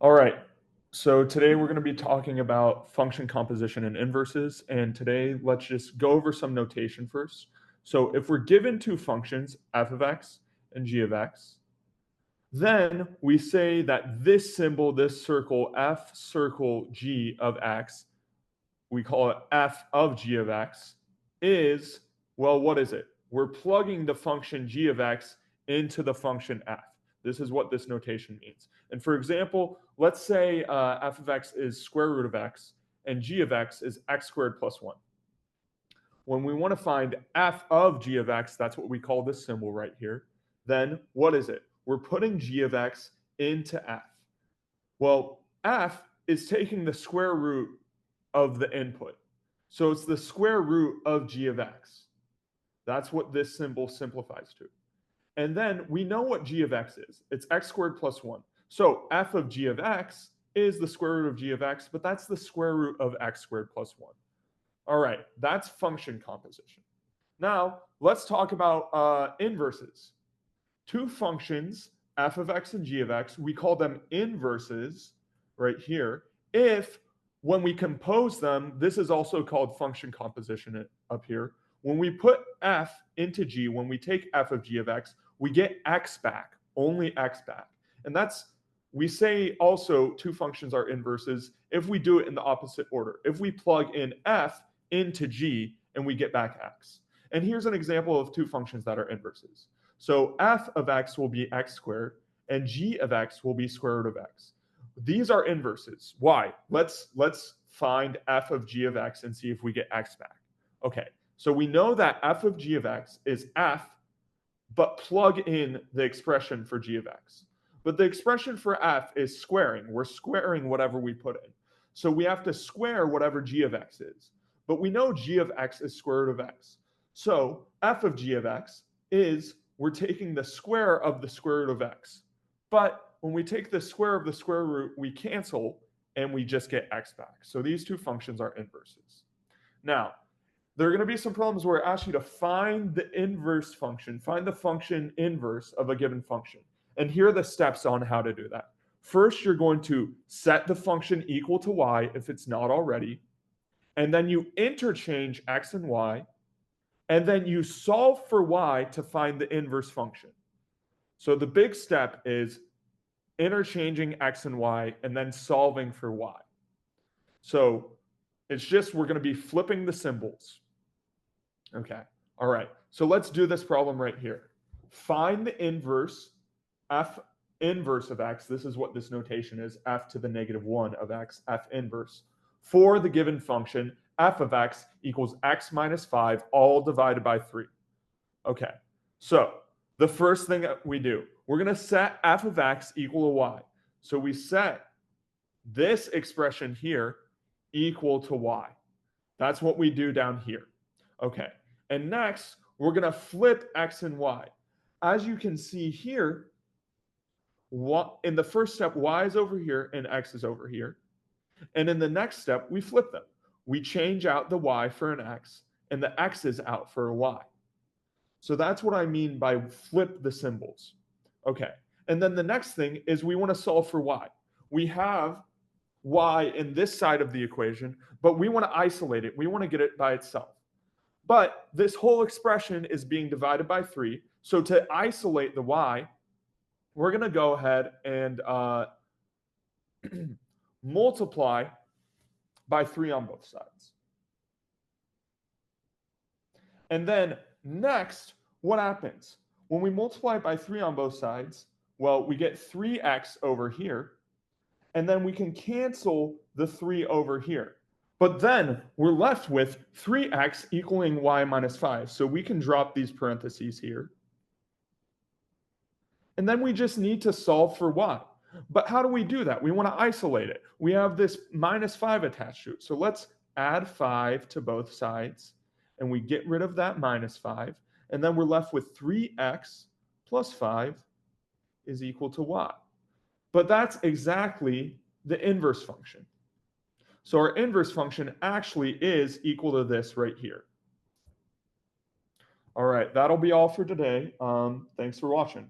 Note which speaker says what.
Speaker 1: All right. So today we're going to be talking about function composition and inverses. And today let's just go over some notation first. So if we're given two functions, f of x and g of x, then we say that this symbol, this circle, f circle g of x, we call it f of g of x, is, well, what is it? We're plugging the function g of x into the function f. This is what this notation means. And for example, let's say f of x is square root of x and g of x is x squared plus 1. When we want to find f of g of x, that's what we call this symbol right here, then what is it? We're putting g of x into f. Well, f is taking the square root of the input. So it's the square root of g of x. That's what this symbol simplifies to. And then we know what g of x is. It's x squared plus 1. So f of g of x is the square root of g of x, but that's the square root of x squared plus 1. All right, that's function composition. Now, let's talk about inverses. Two functions, f of x and g of x, we call them inverses right here if when we compose them, this is also called function composition up here. When we put f into g, when we take f of g of x, we get x back, only x back. And that's, we say also two functions are inverses if we do it in the opposite order. If we plug in f into g and we get back x. And here's an example of two functions that are inverses. So f of x will be x squared and g of x will be square root of x. These are inverses. Why? Let's find f of g of x and see if we get x back. Okay, so we know that f of g of x is f, but plug in the expression for g of x. But the expression for f is squaring. We're squaring whatever we put in. So we have to square whatever g of x is. But we know g of x is square root of x. So f of g of x is, we're taking the square of the square root of x. But when we take the square of the square root, we cancel and we just get x back. So these two functions are inverses. Now, there are going to be some problems where it asks you to find the inverse function, find the function inverse of a given function. And here are the steps on how to do that. First, you're going to set the function equal to y if it's not already. And then you interchange x and y. And then you solve for y to find the inverse function. So the big step is interchanging x and y and then solving for y. So it's just, we're going to be flipping the symbols. Okay, all right. So let's do this problem right here. Find the inverse, f inverse of x. This is what this notation is, f to the negative 1 of x, f inverse, for the given function, f of x equals x minus 5, all divided by 3. Okay, so the first thing that we do, we're going to set f of x equal to y. So we set this expression here equal to y. That's what we do down here. Okay, and next, we're going to flip x and y. As you can see here, in the first step, y is over here and x is over here. And in the next step, we flip them. We change out the y for an x, and the x is out for a y. So that's what I mean by flip the symbols. Okay, and then the next thing is we want to solve for y. We have y in this side of the equation, but we want to isolate it. We want to get it by itself. But this whole expression is being divided by 3. So to isolate the y, we're going to go ahead and multiply by 3 on both sides. And then next, what happens? When we multiply by 3 on both sides, well, we get 3x over here, and then we can cancel the 3 over here. But then we're left with 3x equaling y minus 5. So we can drop these parentheses here. And then we just need to solve for y. But how do we do that? We want to isolate it. We have this minus 5 attached to it. So let's add 5 to both sides. And we get rid of that minus 5. And then we're left with 3x plus 5 is equal to y. But that's exactly the inverse function. So our inverse function actually is equal to this right here. All right, that'll be all for today. Thanks for watching.